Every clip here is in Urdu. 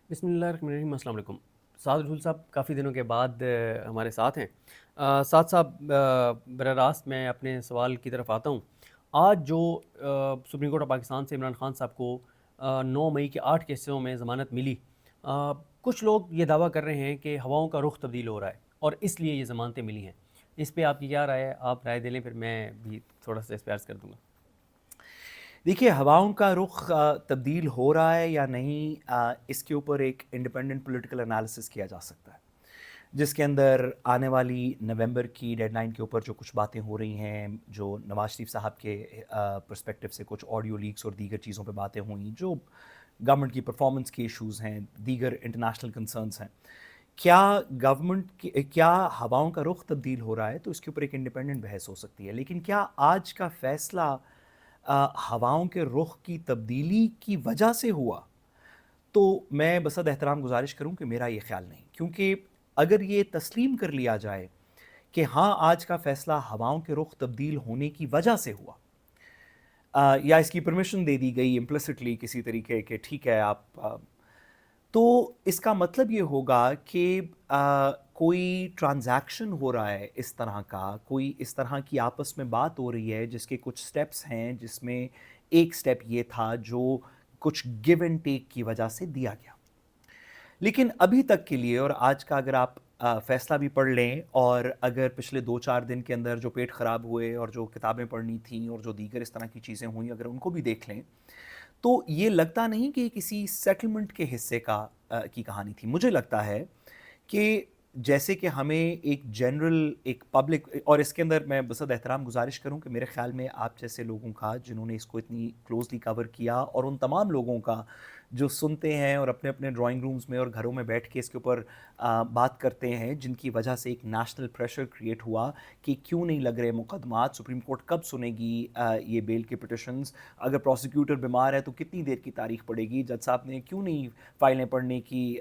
بسم اللہ الرحمن الرحیم۔ السلام علیکم۔ سعد رسول صاحب کافی دنوں کے بعد ہمارے ساتھ ہیں۔ سعد صاحب، براہ راست میں اپنے سوال کی طرف آتا ہوں۔ آج جو سپریم کورٹ آف پاکستان سے عمران خان صاحب کو 9 مئی کے 8 کیسوں میں ضمانت ملی، کچھ لوگ یہ دعویٰ کر رہے ہیں کہ ہواؤں کا رخ تبدیل ہو رہا ہے اور اس لیے یہ ضمانتیں ملی ہیں۔ اس پہ آپ کی کیا رائے ہے؟ آپ رائے دے لیں، پھر میں بھی تھوڑا سا اسپیئرز کر دوں گا۔ دیکھیے، ہواؤں کا رخ تبدیل ہو رہا ہے یا نہیں، اس کے اوپر ایک انڈیپینڈنٹ پولیٹیکل انالیسس کیا جا سکتا ہے، جس کے اندر آنے والی نومبر کی ڈیڈ لائن کے اوپر جو کچھ باتیں ہو رہی ہیں، جو نواز شریف صاحب کے پرسپیکٹو سے کچھ آڈیو لیکس اور دیگر چیزوں پہ باتیں ہوئیں، جو گورنمنٹ کی پرفارمنس کے ایشوز ہیں، دیگر انٹرنیشنل کنسرنس ہیں، کیا ہواؤں کا رخ تبدیل ہو رہا ہے، تو اس کے اوپر ایک انڈیپینڈنٹ بحث ہو سکتی ہے۔ لیکن کیا آج کا فیصلہ ہواؤں کے رخ کی تبدیلی کی وجہ سے ہوا؟ تو میں بصد احترام گزارش کروں کہ میرا یہ خیال نہیں، کیونکہ اگر یہ تسلیم کر لیا جائے کہ ہاں آج کا فیصلہ ہواؤں کے رخ تبدیل ہونے کی وجہ سے ہوا، یا اس کی پرمیشن دے دی گئی امپلسٹلی کسی طریقے کہ ٹھیک ہے آپ، تو اس کا مطلب یہ ہوگا کہ کوئی ٹرانزیکشن ہو رہا ہے اس طرح کا، کوئی اس طرح کی آپس میں بات ہو رہی ہے جس کے کچھ سٹیپس ہیں، جس میں ایک سٹیپ یہ تھا جو کچھ گیو اینڈ ٹیک کی وجہ سے دیا گیا۔ لیکن ابھی تک کے لیے، اور آج کا اگر آپ فیصلہ بھی پڑھ لیں، اور اگر پچھلے 2-4 دن کے اندر جو پیٹ خراب ہوئے اور جو کتابیں پڑھنی تھیں اور جو دیگر اس طرح کی چیزیں ہوئیں، اگر ان کو بھی دیکھ لیں، تو یہ لگتا نہیں کہ کسی سیٹلمنٹ کے حصے کی کہانی تھی۔ مجھے لگتا ہے کہ جیسے کہ ہمیں ایک جنرل، ایک پبلک، اور اس کے اندر میں بصد احترام گزارش کروں کہ میرے خیال میں آپ جیسے لوگوں کا جنہوں نے اس کو اتنی کلوزلی کور کیا، اور ان تمام لوگوں کا جو سنتے ہیں اور اپنے اپنے ڈرائنگ رومز میں اور گھروں میں بیٹھ کے اس کے اوپر بات کرتے ہیں، جن کی وجہ سے ایک نیشنل پریشر کریٹ ہوا کہ کیوں نہیں لگ رہے مقدمات، سپریم کورٹ کب سنے گی یہ بیل کے پٹیشنز، اگر پروسیکیوٹر بیمار ہے تو کتنی دیر کی تاریخ پڑے گی، جج صاحب نے کیوں نہیں فائلیں پڑھنے کی،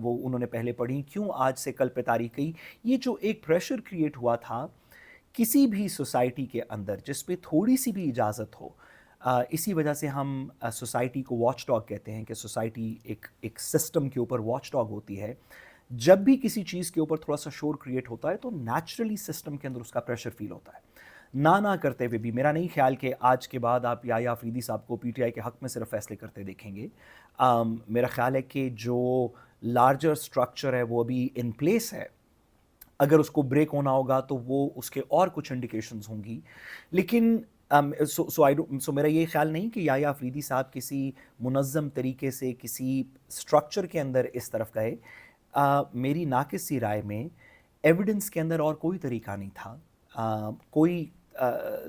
وہ انہوں نے پہلے پڑھی، کیوں آج سے کل پہ تاریخ گئی۔ یہ جو ایک پریشر کریٹ ہوا تھا کسی بھی سوسائٹی کے اندر جس پہ تھوڑی سی بھی اجازت ہو، اسی وجہ سے ہم سوسائٹی کو واچ ڈاگ کہتے ہیں کہ سوسائٹی ایک سسٹم کے اوپر واچ ڈاگ ہوتی ہے۔ جب بھی کسی چیز کے اوپر تھوڑا سا شور کریٹ ہوتا ہے تو نیچرلی سسٹم کے اندر اس کا پریشر فیل ہوتا ہے۔ نہ کرتے ہوئے بھی میرا نہیں خیال کہ آج کے بعد آپ یا افریدی صاحب کو پی ٹی آئی کے حق میں صرف فیصلے کرتے دیکھیں گے۔ میرا خیال ہے کہ جو لارجر سٹرکچر ہے وہ ابھی ان پلیس ہے، اگر اس کو بریک ہونا ہوگا تو وہ اس کے اور کچھ انڈیکیشنز ہوں گی۔ لیکن سو میرا یہ خیال نہیں کہ یا افریدی صاحب کسی منظم طریقے سے کسی سٹرکچر کے اندر اس طرف گئے۔ میری ناقص سی رائے میں ایویڈنس کے اندر اور کوئی طریقہ نہیں تھا، کوئی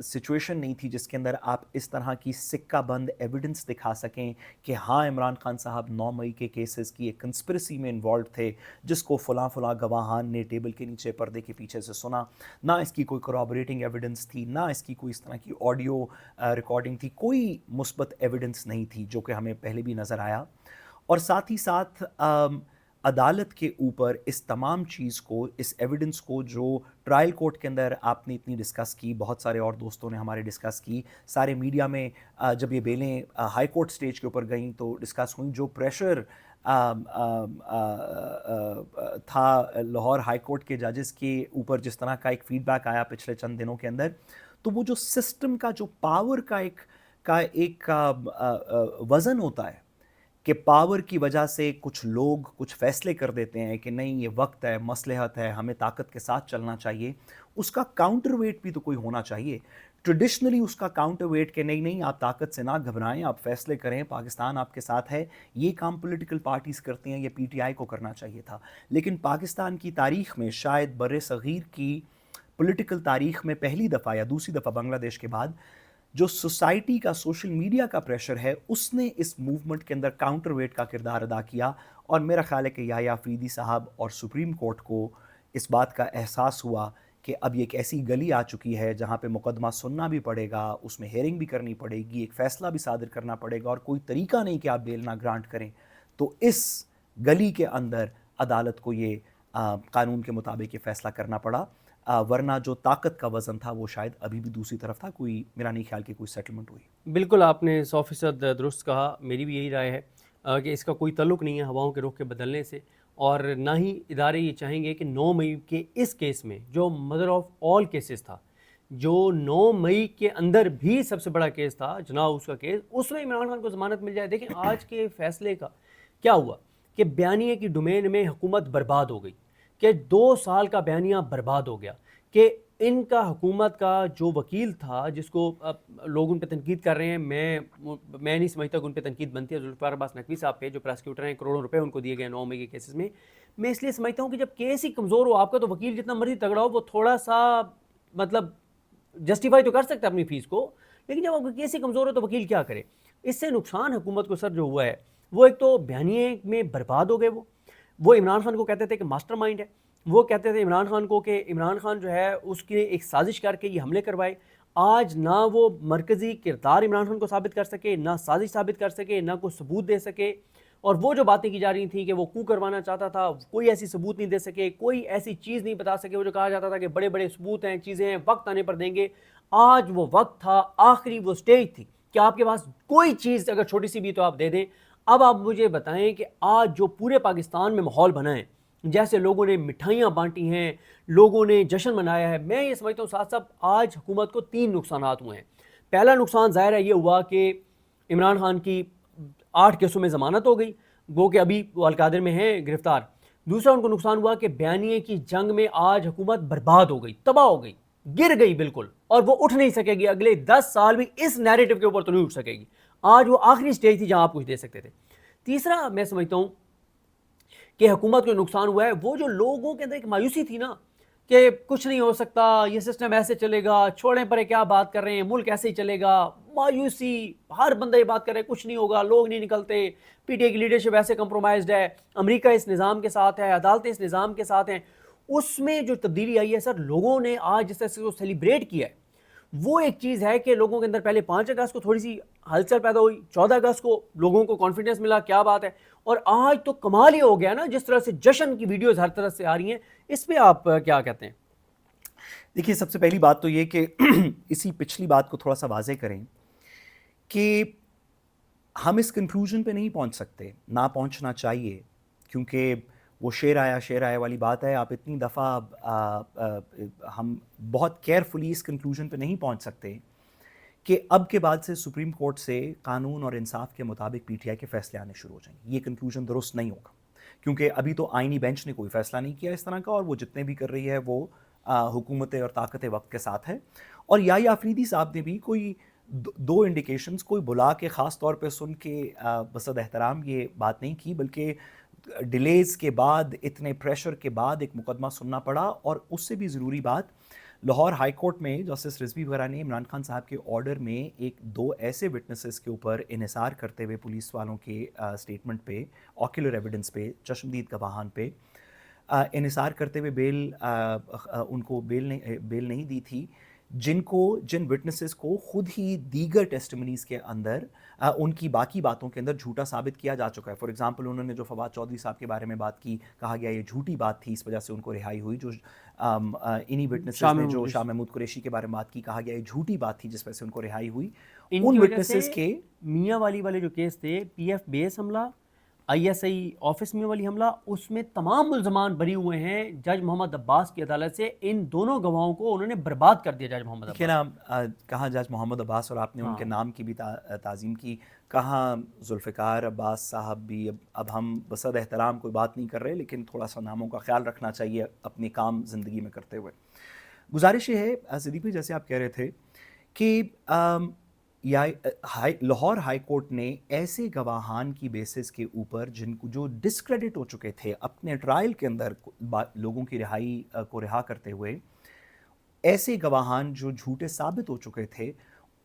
سچویشن نہیں تھی جس کے اندر آپ اس طرح کی سکہ بند ایویڈنس دکھا سکیں کہ ہاں عمران خان صاحب 9 مئی کے کیسز کی ایک کنسپریسی میں انوالوڈ تھے، جس کو فلاں فلاں گواہان نے ٹیبل کے نیچے پردے کے پیچھے سے سنا۔ نہ اس کی کوئی کورابریٹنگ ایویڈنس تھی، نہ اس کی کوئی اس طرح کی آڈیو ریکارڈنگ تھی، کوئی مثبت ایویڈنس نہیں تھی جو کہ ہمیں پہلے بھی نظر آیا۔ اور ساتھ ہی ساتھ عدالت کے اوپر اس تمام چیز کو، اس ایویڈنس کو جو ٹرائل کورٹ کے اندر آپ نے اتنی ڈسکس کی، بہت سارے اور دوستوں نے ہمارے ڈسکس کی، سارے میڈیا میں جب یہ بیلیں ہائی کورٹ سٹیج کے اوپر گئیں تو ڈسکس ہوئیں، جو پریشر تھا لاہور ہائی کورٹ کے ججز کے اوپر، جس طرح کا ایک فیڈ بیک آیا پچھلے چند دنوں کے اندر، تو وہ جو سسٹم کا جو پاور کا ایک وزن ہوتا ہے کہ پاور کی وجہ سے کچھ لوگ کچھ فیصلے کر دیتے ہیں کہ نہیں یہ وقت ہے، مصلحت ہے، ہمیں طاقت کے ساتھ چلنا چاہیے، اس کا کاؤنٹر ویٹ بھی تو کوئی ہونا چاہیے۔ ٹریڈیشنلی اس کا کاؤنٹر ویٹ کہ نہیں آپ طاقت سے نہ گھبرائیں، آپ فیصلے کریں، پاکستان آپ کے ساتھ ہے، یہ کام پولیٹیکل پارٹیز کرتے ہیں، یہ پی ٹی آئی کو کرنا چاہیے تھا۔ لیکن پاکستان کی تاریخ میں، شاید بر صغیر کی پولیٹیکل تاریخ میں پہلی دفعہ یا دوسری دفعہ بنگلہ دیش کے بعد، جو سوسائٹی کا، سوشل میڈیا کا پریشر ہے، اس نے اس موومنٹ کے اندر کاؤنٹر ویٹ کا کردار ادا کیا۔ اور میرا خیال ہے کہ یحییٰ افریدی صاحب اور سپریم کورٹ کو اس بات کا احساس ہوا کہ اب یہ ایک ایسی گلی آ چکی ہے جہاں پہ مقدمہ سننا بھی پڑے گا، اس میں ہیئرنگ بھی کرنی پڑے گی، ایک فیصلہ بھی صادر کرنا پڑے گا، اور کوئی طریقہ نہیں کہ آپ بیل نہ گرانٹ کریں۔ تو اس گلی کے اندر عدالت کو یہ قانون کے مطابق یہ فیصلہ کرنا پڑا، ورنہ جو طاقت کا وزن تھا وہ شاید ابھی بھی دوسری طرف تھا، کوئی میرا نہیں خیال کہ کوئی سیٹلمنٹ ہوئی۔ بالکل آپ نے 100% درست کہا، میری بھی یہی رائے ہے۔ کہ اس کا کوئی تعلق نہیں ہے ہواؤں کے رخ کے بدلنے سے، اور نہ ہی ادارے یہ چاہیں گے کہ 9 مئی کے اس کیس میں جو مدر آف آل کیسز تھا، جو 9 مئی کے اندر بھی سب سے بڑا کیس تھا جناب اس کا کیس، اس میں عمران خان کو ضمانت مل جائے۔ دیکھیں آج کے فیصلے کا کیا ہوا کہ بیانیے کی ڈومین میں حکومت برباد ہو گئی، کہ 2 سال کا بیانیہ برباد ہو گیا، کہ ان کا حکومت کا جو وکیل تھا جس کو لوگ ان پہ تنقید کر رہے ہیں، میں نہیں سمجھتا کہ ان پہ تنقید بنتی ہے، ذوالفقار عباس نقوی صاحب پہ جو پراسیکیوٹر ہیں، کروڑوں روپے ان کو دیے گئے 9 مئی کے کیسز میں اس لیے سمجھتا ہوں کہ جب کیس ہی کمزور ہو آپ کا تو وکیل جتنا مرضی تگڑا ہو وہ تھوڑا سا مطلب جسٹیفائی تو کر سکتا ہے اپنی فیس کو، لیکن جب آپ کا کیس ہی کمزور ہو تو وکیل کیا کرے؟ اس سے نقصان حکومت کو سر جو ہوا ہے وہ ایک تو بیانیے میں برباد ہو گئے، وہ عمران خان کو کہتے تھے کہ ماسٹر مائنڈ ہے، وہ کہتے تھے عمران خان کو کہ عمران خان جو ہے اس کی ایک سازش کر کے یہ حملے کروائے۔ آج نہ وہ مرکزی کردار عمران خان کو ثابت کر سکے، نہ سازش ثابت کر سکے، نہ کوئی ثبوت دے سکے، اور وہ جو باتیں کی جا رہی تھیں کہ وہ کو کروانا چاہتا تھا، کوئی ایسی ثبوت نہیں دے سکے، کوئی ایسی چیز نہیں بتا سکے۔ وہ جو کہا جاتا تھا کہ بڑے بڑے ثبوت ہیں، چیزیں ہیں، وقت آنے پر دیں گے، آج وہ وقت تھا، آخری وہ سٹیج تھی کہ آپ کے پاس کوئی چیز اگر چھوٹی سی بھی تو آپ دے دیں۔ اب آپ مجھے بتائیں کہ آج جو پورے پاکستان میں ماحول بنا ہے، جیسے لوگوں نے مٹھائیاں بانٹی ہیں، لوگوں نے جشن منایا ہے، میں یہ سمجھتا ہوں صاحب آج حکومت کو 3 نقصانات ہوئے ہیں۔ پہلا نقصان ظاہر ہے یہ ہوا کہ عمران خان کی 8 کیسوں میں ضمانت ہو گئی، گو کہ ابھی وہ القادر میں ہیں گرفتار۔ دوسرا ان کو نقصان ہوا کہ بیانیے کی جنگ میں آج حکومت برباد ہو گئی، تباہ ہو گئی، گر گئی بالکل، اور وہ اٹھ نہیں سکے گی، اگلے 10 سال بھی اس نیریٹو کے اوپر تو نہیں اٹھ سکے گی۔ آج وہ آخری سٹیج تھی جہاں آپ کچھ دے سکتے تھے۔ تیسرا میں سمجھتا ہوں کہ حکومت کو نقصان ہوا ہے وہ جو لوگوں کے اندر ایک مایوسی تھی نا کہ کچھ نہیں ہو سکتا، یہ سسٹم ایسے چلے گا، چھوڑیں پرے کیا بات کر رہے ہیں، ملک ایسے ہی چلے گا، مایوسی، ہر بندہ یہ بات کر رہے کچھ نہیں ہوگا، لوگ نہیں نکلتے، پی ٹی اے کی لیڈرشپ ایسے کمپرومائزڈ ہے، امریکہ اس نظام کے ساتھ ہے، عدالتیں اس نظام کے ساتھ ہیں۔ اس میں جو تبدیلی آئی ہے سر، لوگوں نے آج جس طرح سے سیلیبریٹ کیا ہے وہ ایک چیز ہے کہ لوگوں کے اندر پہلے 5 اگست کو تھوڑی سی ہلچل پیدا ہوئی، 14 اگست کو لوگوں کو کانفیڈنس ملا، کیا بات ہے، اور آج تو کمال ہی ہو گیا نا جس طرح سے جشن کی ویڈیوز ہر طرف سے آ رہی ہیں۔ اس پہ آپ کیا کہتے ہیں؟ دیکھیے سب سے پہلی بات تو یہ کہ اسی پچھلی بات کو تھوڑا سا واضح کریں کہ ہم اس کنکلوژن پہ نہیں پہنچ سکتے، نہ پہنچنا چاہیے، کیونکہ وہ شیر آیا والی بات ہے۔ آپ اتنی دفعہ ہم بہت کیئرفلی اس کنکلوژن پہ نہیں پہنچ سکتے کہ اب کے بعد سے سپریم کورٹ سے قانون اور انصاف کے مطابق پی ٹی آئی کے فیصلے آنے شروع ہو جائیں گے۔ یہ کنکلوژن درست نہیں ہوگا، کیونکہ ابھی تو آئینی بینچ نے کوئی فیصلہ نہیں کیا اس طرح کا، اور وہ جتنے بھی کر رہی ہے وہ حکومت اور طاقت وقت کے ساتھ ہے۔ اور یحییٰ آفریدی صاحب نے بھی کوئی 2 انڈیکیشنز کوئی بلا کے خاص طور پہ سن کے بصد احترام یہ بات نہیں کی، بلکہ ڈیلیز کے بعد، اتنے پریشر کے بعد ایک مقدمہ سننا پڑا۔ اور اس سے بھی ضروری بات، لاہور ہائی کورٹ میں جسٹس رضوی وغیرہ نے عمران خان صاحب کے آرڈر میں 2 ایسے وٹنسز کے اوپر انحصار کرتے ہوئے پولیس والوں کے سٹیٹمنٹ پہ، آکیولر ایویڈنس پہ، چشمدید گواہان پہ انحصار کرتے ہوئے ان کو بیل نہیں دی تھی، جن وٹنسز کو خود ہی دیگر ٹیسٹمنیز کے اندر ان کی باقی باتوں کے اندر جھوٹا ثابت کیا جا چکا ہے۔ فار ایگزامپل انہوں نے جو فواد چودھری صاحب کے بارے میں بات کی، کہا گیا یہ جھوٹی بات تھی، اس وجہ سے ان کو رہائی ہوئی۔ جو انہی وٹنسز نے جو شاہ محمود قریشی کے بارے میں بات کی، کہا گیا یہ جھوٹی بات تھی جس وجہ سے ان کو رہائی ہوئی۔ ان وٹنسز کے میاں والی والے جو کیس تھے، پی ایف بیس حملہ، آئی ایس آئی آفس میں والی حملہ، اس میں تمام ملزمان بری ہوئے ہیں جج محمد عباس کی عدالت سے۔ ان دونوں گواہوں کو انہوں نے برباد کر دیا جج محمد عباس۔ کہاں جج محمد عباس، اور آپ نے ان کے نام کی بھی تعظیم کی، کہاں ذوالفقار عباس صاحب بھی۔ اب ہم بصد احترام کوئی بات نہیں کر رہے، لیکن تھوڑا سا ناموں کا خیال رکھنا چاہیے اپنی کام زندگی میں کرتے ہوئے۔ گزارش یہ ہے صدیق بھائی، جیسے آپ کہہ رہے تھے کہ لاہور ہائی کورٹ نے ایسے گواہان کی بیسس کے اوپر جو ڈسکریڈٹ ہو چکے تھے اپنے ٹرائل کے اندر لوگوں کی رہائی کو رہا کرتے ہوئے، ایسے گواہان جو جھوٹے ثابت ہو چکے تھے،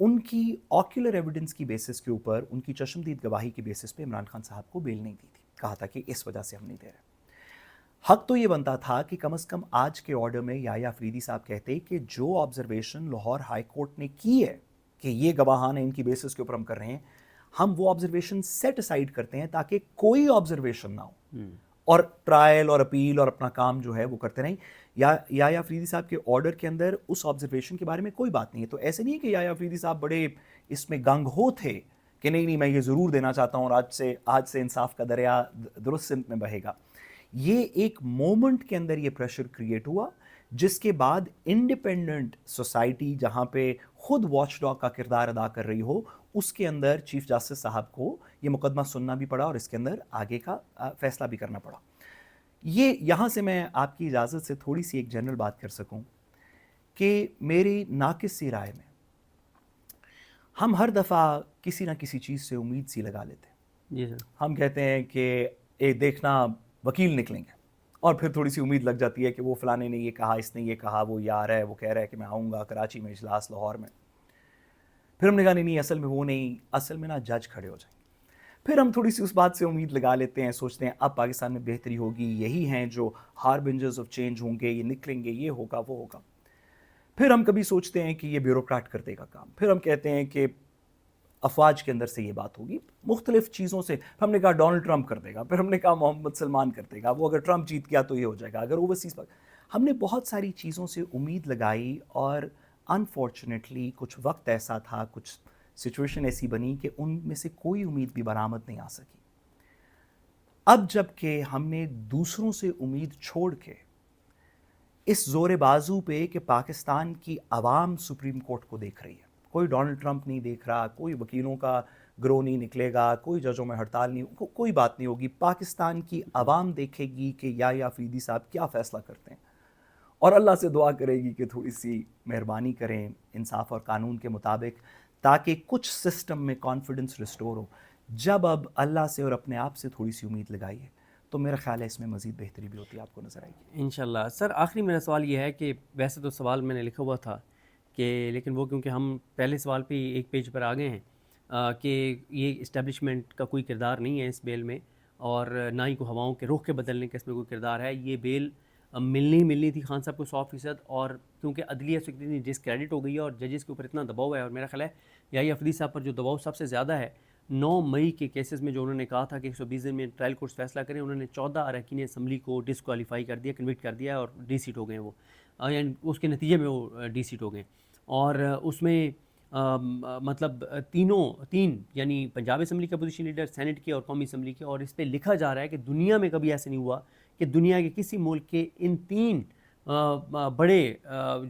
ان کی آکیولر ایویڈنس کی بیسس کے اوپر، ان کی چشمدید گواہی کی بیسس پہ عمران خان صاحب کو بیل نہیں دی تھی۔ کہا تھا کہ اس وجہ سے ہم نہیں دے رہے۔ حق تو یہ بنتا تھا کہ کم از کم آج کے آرڈر میں یحییٰ آفریدی صاحب کہتے کہ جو آبزرویشن لاہور ہائی کورٹ نے کی ہے کہ یہ گواہان ہیں، ان کی بیسس کے اوپر ہم کر رہے ہیں، ہم وہ آبزرویشن سیٹ اسائڈ کرتے ہیں تاکہ کوئی آبزرویشن نہ ہو، اور ٹرائل اور اپیل اور اپنا کام جو ہے وہ کرتے رہیں۔ یحییٰ آفریدی صاحب کے آرڈر کے اندر اس آبزرویشن کے بارے میں کوئی بات نہیں ہے۔ تو ایسے نہیں ہے کہ یحییٰ آفریدی صاحب بڑے اس میں گنگ ہو تھے کہ نہیں میں یہ ضرور دینا چاہتا ہوں اور آج سے انصاف کا دریا درست سمت میں بہے گا. یہ ایک مومنٹ کے اندر یہ پریشر کریٹ ہوا جس کے بعد انڈیپینڈنٹ سوسائٹی جہاں پہ خود واچ ڈاگ کا کردار ادا کر رہی ہو, اس کے اندر چیف جسٹس صاحب کو یہ مقدمہ سننا بھی پڑا اور اس کے اندر آگے کا فیصلہ بھی کرنا پڑا. یہ یہاں سے میں آپ کی اجازت سے تھوڑی سی ایک جنرل بات کر سکوں کہ میری ناقص سی رائے میں ہم ہر دفعہ کسی نہ کسی چیز سے امید سی لگا لیتے ہیں. جی سر. ہم کہتے ہیں کہ دیکھنا وکیل نکلیں گے, اور پھر تھوڑی سی امید لگ جاتی ہے کہ وہ فلانے نے یہ کہا, اس نے یہ کہا, وہ یہ آ رہا ہے, وہ کہہ رہا ہے کہ میں آؤں گا کراچی میں اجلاس لاہور میں. پھر ہم نے کہا نہیں اصل میں وہ نہیں, اصل میں نا جج کھڑے ہو جائیں گے. پھر ہم تھوڑی سی اس بات سے امید لگا لیتے ہیں, سوچتے ہیں اب پاکستان میں بہتری ہوگی, یہی ہیں جو ہاربنجرز آف چینج ہوں گے, یہ نکلیں گے, یہ ہوگا وہ ہوگا. پھر ہم کبھی سوچتے ہیں کہ یہ بیوروکریٹ کر دے گا کام, پھر ہم کہتے ہیں کہ افواج کے اندر سے یہ بات ہوگی, مختلف چیزوں سے. ہم نے کہا ڈونلڈ ٹرمپ کر دے گا, پھر ہم نے کہا محمد سلمان کر دے گا, وہ اگر ٹرمپ جیت گیا تو یہ ہو جائے گا, اگر اوورسیز پر. ہم نے بہت ساری چیزوں سے امید لگائی اور انفارچونیٹلی کچھ وقت ایسا تھا, کچھ سچویشن ایسی بنی کہ ان میں سے کوئی امید بھی برآمد نہیں آ سکی. اب جب کہ ہم نے دوسروں سے امید چھوڑ کے اس زور بازو پہ کہ پاکستان کی عوام سپریم کورٹ کو دیکھ رہی ہے, کوئی ڈونلڈ ٹرمپ نہیں دیکھ رہا, کوئی وکیلوں کا گروہ نہیں نکلے گا, کوئی ججوں میں ہڑتال نہیں, کوئی بات نہیں ہوگی, پاکستان کی عوام دیکھے گی کہ یا افریدی صاحب کیا فیصلہ کرتے ہیں, اور اللہ سے دعا کرے گی کہ تھوڑی سی مہربانی کریں انصاف اور قانون کے مطابق, تاکہ کچھ سسٹم میں کانفیڈنس ریسٹور ہو. جب اب اللہ سے اور اپنے آپ سے تھوڑی سی امید لگائی ہے تو میرا خیال ہے اس میں مزید بہتری بھی ہوتی ہے, آپ کو نظر آئے گی انشاءاللہ. سر آخری میرا سوال یہ ہے کہ ویسے تو سوال میں نے لکھا ہوا تھا کہ لیکن وہ کیونکہ ہم پہلے سوال پہ ایک پیج پر آ گئے ہیں کہ یہ اسٹیبلشمنٹ کا کوئی کردار نہیں ہے اس بیل میں, اور نہ ہی کوئی ہواؤں کے رخ کے بدلنے کا اس میں کوئی کردار ہے. یہ بیل ملنی تھی خان صاحب کو 100%, اور کیونکہ عدلیہ سے اتنی ڈسکریڈٹ ہو گئی ہے اور ججز کے اوپر اتنا دباؤ ہے, اور میرا خیال ہے یحییٰ افریدی صاحب پر جو دباؤ سب سے زیادہ ہے 9 مئی کے کیسز میں, جو انہوں نے کہا تھا کہ 120 دن میں ٹرائل کورٹس فیصلہ کریں, انہوں نے 14 اراکین اسمبلی کو ڈسکوالیفائی کر دیا, کنوکٹ کر دیا, اور ڈی سیٹ ہو گئے وہ, یعنی اس کے نتیجے میں وہ ڈی سیٹ ہو گئے. اور اس میں مطلب تین یعنی پنجاب اسمبلی کا اپوزیشن لیڈر, سینٹ کی اور قومی اسمبلی کے, اور اس پہ لکھا جا رہا ہے کہ دنیا میں کبھی ایسے نہیں ہوا کہ دنیا کے کسی ملک کے ان 3 بڑے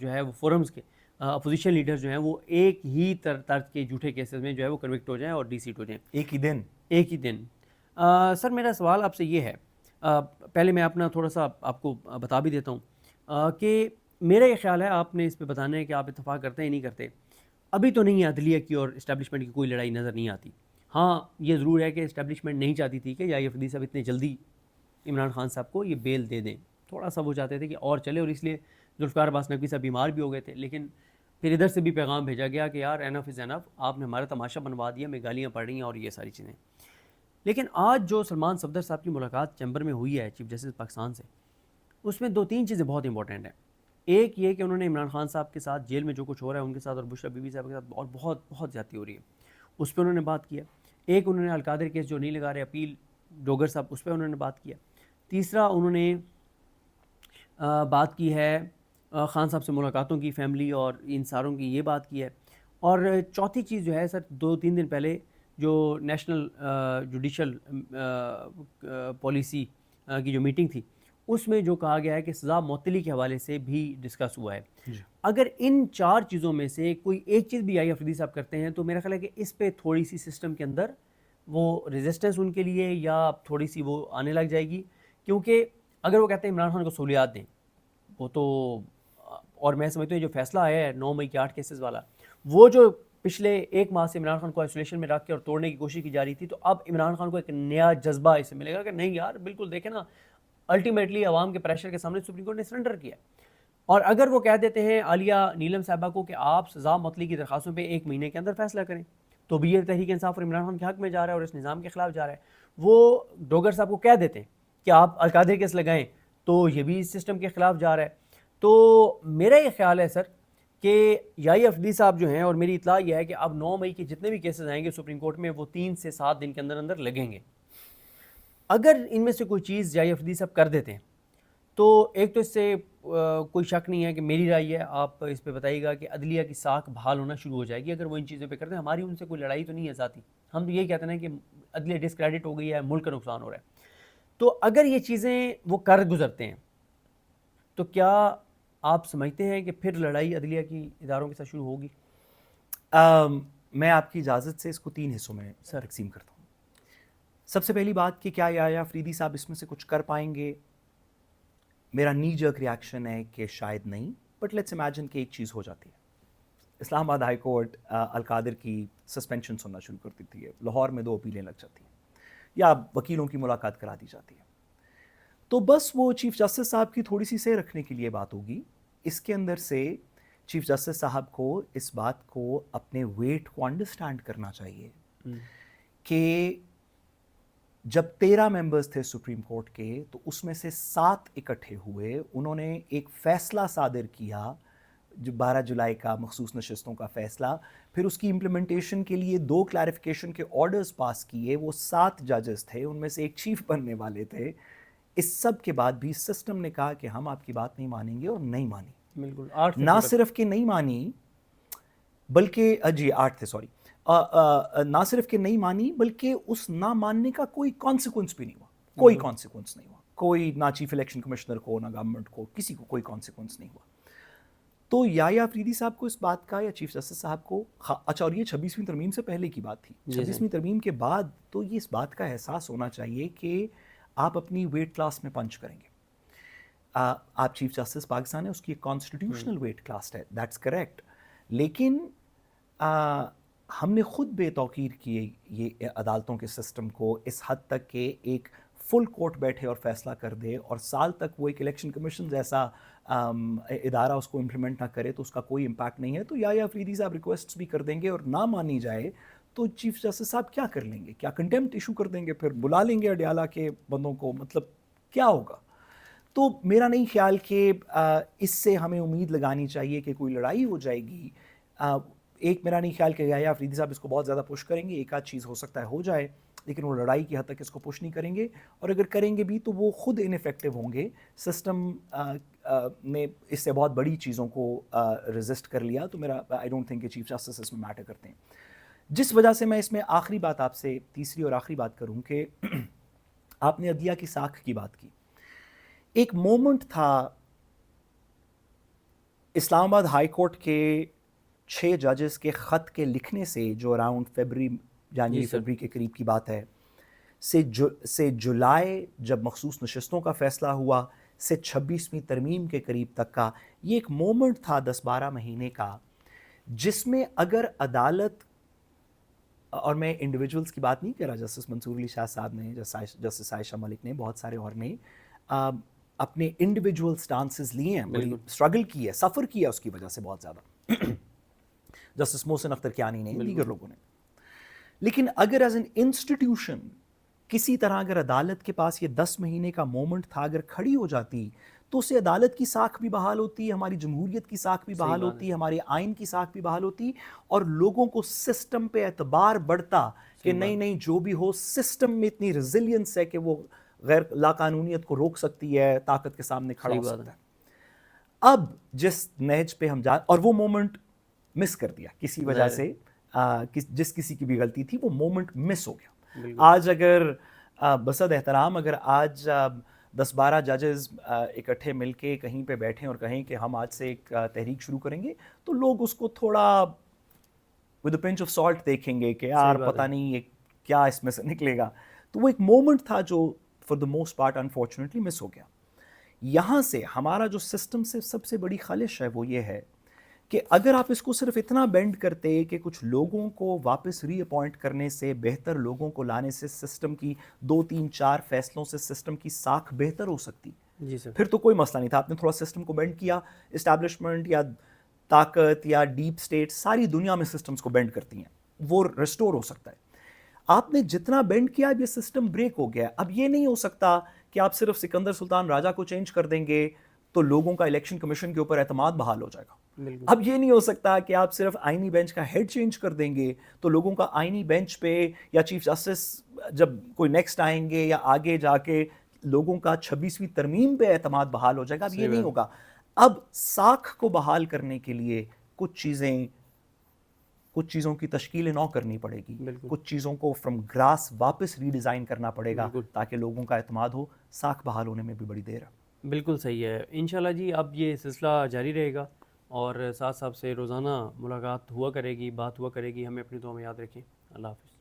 جو ہے وہ فورمز کے اپوزیشن لیڈر جو ہیں وہ ایک ہی طرز کے جھوٹے کیسز میں جو ہے وہ کنوکٹ ہو جائیں اور ڈی سیٹ ہو جائیں ایک ہی دن. سر میرا سوال آپ سے یہ ہے, پہلے میں اپنا تھوڑا سا آپ کو بتا بھی دیتا ہوں کہ میرا یہ خیال ہے, آپ نے اس پہ بتانا ہے کہ آپ اتفاق کرتے ہیں نہیں کرتے. ابھی تو نہیں ہے عدلیہ کی اور اسٹیبلشمنٹ کی کوئی لڑائی نظر نہیں آتی. ہاں یہ ضرور ہے کہ اسٹیبلشمنٹ نہیں چاہتی تھی کہ یحییٰ افریدی صاحب اتنے جلدی عمران خان صاحب کو یہ بیل دے دیں, تھوڑا سا وہ چاہتے تھے کہ اور چلے, اور اس لیے ذوالفقار عباس نقوی صاحب بیمار بھی ہو گئے تھے. لیکن پھر ادھر سے بھی پیغام بھیجا گیا کہ یار انف از انف, آپ نے ہمارا تماشا بنوا دیا, میں گالیاں پڑھ رہی ہیں اور یہ ساری چیزیں. لیکن آج جو سلمان صفدر صاحب کی ملاقات چیمبر میں ہوئی ہے چیف جسٹس پاکستان سے, اس میں 2-3 چیزیں بہت امپورٹنٹ ہیں. ایک یہ کہ انہوں نے عمران خان صاحب کے ساتھ جیل میں جو کچھ ہو رہا ہے ان کے ساتھ, اور بشریٰ بی بی صاحب کے ساتھ اور بہت زیادتی ہو رہی ہے, اس پہ انہوں نے بات کیا. ایک انہوں نے القادر کیس جو نہیں لگا رہے اپیل ڈوگر صاحب, اس پہ انہوں نے بات کیا. تیسرا انہوں نے بات کی ہے خان صاحب سے ملاقاتوں کی, فیملی اور ان ساروں کی یہ بات کی ہے. اور چوتھی چیز جو ہے سر, 2-3 دن پہلے جو نیشنل جوڈیشل پالیسی کی جو میٹنگ تھی, اس میں جو کہا گیا ہے کہ سزا معطلی کے حوالے سے بھی ڈسکس ہوا ہے. اگر ان 4 چیزوں میں سے کوئی ایک چیز بھی یحییٰ افریدی صاحب کرتے ہیں تو میرا خیال ہے کہ اس پہ تھوڑی سی سسٹم کے اندر وہ ریزسٹنس ان کے لیے یا تھوڑی سی وہ آنے لگ جائے گی. کیونکہ اگر وہ کہتے ہیں عمران خان کو سہولیات دیں, وہ تو, اور میں سمجھتا ہوں جو فیصلہ آیا ہے 9 مئی کے 8 کیسز والا, وہ جو پچھلے 1 ماہ سے عمران خان کو آئسولیشن میں رکھ کے اور توڑنے کی کوشش کی جا رہی تھی, تو اب عمران خان کو ایک نیا جذبہ اس سے ملے گا کہ نہیں یار بالکل دیکھیں نا, الٹیمیٹلی عوام کے پریشر کے سامنے سپریم کورٹ نے سرنڈر کیا. اور اگر وہ کہہ دیتے ہیں عالیہ نیلم صاحبہ کو کہ آپ سزا معطلی کی درخواستوں پہ 1 مہینے کے اندر فیصلہ کریں, تو بھی یہ تحریک انصاف اور عمران خان کے حق میں جا رہا ہے اور اس نظام کے خلاف جا رہا ہے. وہ ڈوگر صاحب کو کہہ دیتے ہیں کہ آپ القادر کیس لگائیں, تو یہ بھی اس سسٹم کے خلاف جا رہا ہے. تو میرا یہ خیال ہے سر کہ یحییٰ افریدی صاحب جو ہیں, اور میری اطلاع یہ ہے کہ اب 9 مئی کے جتنے بھی کیسز آئیں گے سپریم کورٹ میں, وہ 3 سے 7 دن کے اندر لگیں گے. اگر ان میں سے کوئی چیز یحییٰ افریدی صاحب کر دیتے ہیں تو ایک تو اس سے کوئی شک نہیں ہے کہ میری رائے ہے, آپ اس پہ بتائیے گا کہ عدلیہ کی ساکھ بحال ہونا شروع ہو جائے گی اگر وہ ان چیزوں پہ کرتے ہیں. ہماری ان سے کوئی لڑائی تو نہیں ہے ذاتی. ہم تو یہی کہتے ہیں کہ عدلیہ ڈسکریڈٹ ہو گئی ہے, ملک کا نقصان ہو رہا ہے. تو اگر یہ چیزیں وہ کر گزرتے ہیں تو کیا آپ سمجھتے ہیں کہ پھر لڑائی عدلیہ کی اداروں کے ساتھ شروع ہوگی؟ میں آپ کی اجازت سے اس کو 3 حصوں میں تقسیم کرتا ہوں. سب سے پہلی بات کہ کیا یحییٰ افریدی صاحب اس میں سے کچھ کر پائیں گے؟ میرا نی جرک ریاکشن ہے کہ شاید نہیں, بٹ لیٹس امیجن کہ ایک چیز ہو جاتی ہے. اسلام آباد ہائی کورٹ القادر کی سسپینشن سننا شروع کر دیتی ہے, لاہور میں 2 اپیلیں لگ جاتی ہیں, یا وکیلوں کی ملاقات کرا دی جاتی ہے. تو بس وہ چیف جسٹس صاحب کی تھوڑی سی سہ رکھنے کے لیے بات ہوگی. اس کے اندر سے چیف جسٹس صاحب کو اس بات کو اپنے ویٹ کو انڈرسٹینڈ کرنا چاہیے کہ جب 13 ممبرز تھے سپریم کورٹ کے, تو اس میں سے 7 اکٹھے ہوئے, انہوں نے ایک فیصلہ صادر کیا جو 12 جولائی کا مخصوص نشستوں کا فیصلہ, پھر اس کی امپلیمنٹیشن کے لیے 2 کلیریفیکیشن کے آرڈرز پاس کیے. وہ 7 ججز تھے, ان میں سے ایک چیف بننے والے تھے. اس سب کے بعد بھی سسٹم نے کہا کہ ہم آپ کی بات نہیں مانیں گے, اور نہیں مانی. بالکل. نہ صرف کہ نہیں مانی بلکہ 8 تھے سوری, نہ صرف کہ نہیں مانی بلکہ اس نہ ماننے کا کوئی کانسیکوینس بھی نہیں ہوا. کوئی کانسیکوینس نہیں ہوا, کوئی نہ چیف الیکشن کمشنر کو, نہ گورنمنٹ کو, کسی کو کوئی کانسیکوینس نہیں ہوا. تو یحییٰ افریدی صاحب کو اس بات کا, یا چیف جسٹس صاحب کو, اچھا, اور یہ 26ویں ترمیم سے پہلے کی بات تھی. 26ویں ترمیم کے بعد تو یہ اس بات کا احساس ہونا چاہیے کہ آپ اپنی ویٹ کلاس میں پنچ کریں گے. آپ چیف جسٹس پاکستان ہے, اس کی ایک کانسٹیٹیوشنل ویٹ کلاس ہے, دیٹس کریکٹ. لیکن ہم نے خود بے توقیر کیے یہ عدالتوں کے سسٹم کو اس حد تک کہ ایک فل کورٹ بیٹھے اور فیصلہ کر دے, اور سال تک وہ ایک الیکشن کمیشن جیسا ادارہ اس کو امپلیمنٹ نہ کرے, تو اس کا کوئی امپیکٹ نہیں ہے. تو یحییٰ افریدی صاحب ریکویسٹس بھی کر دیں گے, اور نہ مانی جائے تو چیف جسٹس صاحب کیا کر لیں گے؟ کیا کنٹیمپٹ ایشو کر دیں گے؟ پھر بلا لیں گے اڈیالہ کے بندوں کو؟ مطلب کیا ہوگا؟ تو میرا نہیں خیال کہ اس سے ہمیں امید لگانی چاہیے کہ کوئی لڑائی ہو جائے گی. ایک میرا نہیں خیال کہ یحییٰ افریدی صاحب اس کو بہت زیادہ پش کریں گے, ایک آدھ چیز ہو سکتا ہے ہو جائے, لیکن وہ لڑائی کی حد تک اس کو پش نہیں کریں گے, اور اگر کریں گے بھی تو وہ خود انیفیکٹو ہوں گے. سسٹم نے اس سے بہت بڑی چیزوں کو ریزسٹ کر لیا, تو میرا آئی ڈونٹ تھنک کہ چیف جسٹس اس میں میٹر کرتے ہیں. جس وجہ سے میں اس میں آخری بات آپ سے, تیسری اور آخری بات کروں کہ آپ نے عدلیہ کی ساکھ کی بات کی. ایک مومنٹ تھا اسلام آباد ہائی کورٹ کے 6 ججز کے خط کے لکھنے سے, جو اراؤنڈ فیبری کے قریب کی بات ہے, سے جولائی جب مخصوص نشستوں کا فیصلہ ہوا, سے 26ویں ترمیم کے قریب تک کا, یہ ایک مومنٹ تھا 10-12 مہینے کا, جس میں اگر عدالت, اور میں انڈیویجولس کی بات نہیں کر رہا, جسٹس منصور علی شاہ صاحب نے, جسٹس عائشہ ملک نے, بہت سارے اور نے اپنے انڈیویجول سٹانسز لیے ہیں, بڑی اسٹرگل کی ہے, سفر کیا اس کی وجہ سے بہت زیادہ, جسٹس محسن اختر کیانی نے, دیگر لوگوں نے. لیکن اگر ایز این انسٹیٹیوشن کسی طرح اگر عدالت کے پاس یہ 10 مہینے کا مومنٹ تھا, اگر کھڑی ہو جاتی, تو اسے عدالت کی ساکھ بھی بحال ہوتی, ہماری جمہوریت کی ساکھ بھی بحال ہوتی, ہمارے آئین کی ساکھ بھی بحال ہوتی, اور لوگوں کو سسٹم پہ اعتبار بڑھتا کہ نہیں جو بھی ہو, سسٹم میں اتنی ریزیلینس ہے کہ وہ غیر لاقانونیت کو روک سکتی ہے, طاقت کے سامنے کھڑا ہو سکتا ہے. اب جس نہج پہ ہم اور وہ مومنٹ مس کر دیا کسی وجہ سے, جس کسی کی بھی غلطی تھی, وہ مومنٹ مس ہو گیا. آج اگر بصد احترام, اگر آج 10-12 ججز اکٹھے مل کے کہیں پہ بیٹھیں اور کہیں کہ ہم آج سے ایک تحریک شروع کریں گے, تو لوگ اس کو تھوڑا with a pinch of salt دیکھیں گے کہ یار پتہ نہیں یہ کیا اس میں سے نکلے گا. تو وہ ایک مومنٹ تھا جو for the most part unfortunately miss ہو گیا. یہاں سے ہمارا جو سسٹم سے سب سے بڑی خلش ہے وہ یہ ہے کہ اگر آپ اس کو صرف اتنا بینڈ کرتے کہ کچھ لوگوں کو واپس ری اپوائنٹ کرنے سے, بہتر لوگوں کو لانے سے, سسٹم کی 2-3-4 فیصلوں سے سسٹم کی ساکھ بہتر ہو سکتی, پھر تو کوئی مسئلہ نہیں تھا. آپ نے تھوڑا سسٹم کو بینڈ کیا, اسٹیبلشمنٹ یا طاقت یا ڈیپ سٹیٹ ساری دنیا میں سسٹمز کو بینڈ کرتی ہیں, وہ ریسٹور ہو سکتا ہے. آپ نے جتنا بینڈ کیا, اب یہ سسٹم بریک ہو گیا. اب یہ نہیں ہو سکتا کہ آپ صرف سکندر سلطان راجہ کو چینج کر دیں گے تو لوگوں کا الیکشن کمیشن کے اوپر اعتماد بحال ہو جائے گا. اب یہ نہیں ہو سکتا کہ آپ صرف آئینی بینچ کا ہیڈ چینج کر دیں گے تو لوگوں کا آئینی بینچ پہ یا چیف جسٹس جب کوئی نیکسٹ آئیں گے یا آگے جا کے لوگوں کا 26ویں ترمیم پہ اعتماد بحال ہو جائے گا. اب یہ نہیں ہوگا. اب ساکھ کو بحال کرنے کے لیے کچھ چیزیں کچھ چیزوں کی تشکیل نو کرنی پڑے گی، بالکل کچھ چیزوں کو فرام گراس واپس ری ڈیزائن کرنا پڑے گا بالکل تاکہ لوگوں کا اعتماد ہو. ساکھ بحال ہونے میں بھی بڑی دیر ہے. بالکل صحیح ہے. انشاءاللہ جی اب یہ سلسلہ جاری رہے گا اور ساتھ صاحب سے روزانہ ملاقات ہوا کرے گی، بات ہوا کرے گی. ہمیں اپنی دعا میں یاد رکھیں. اللہ حافظ.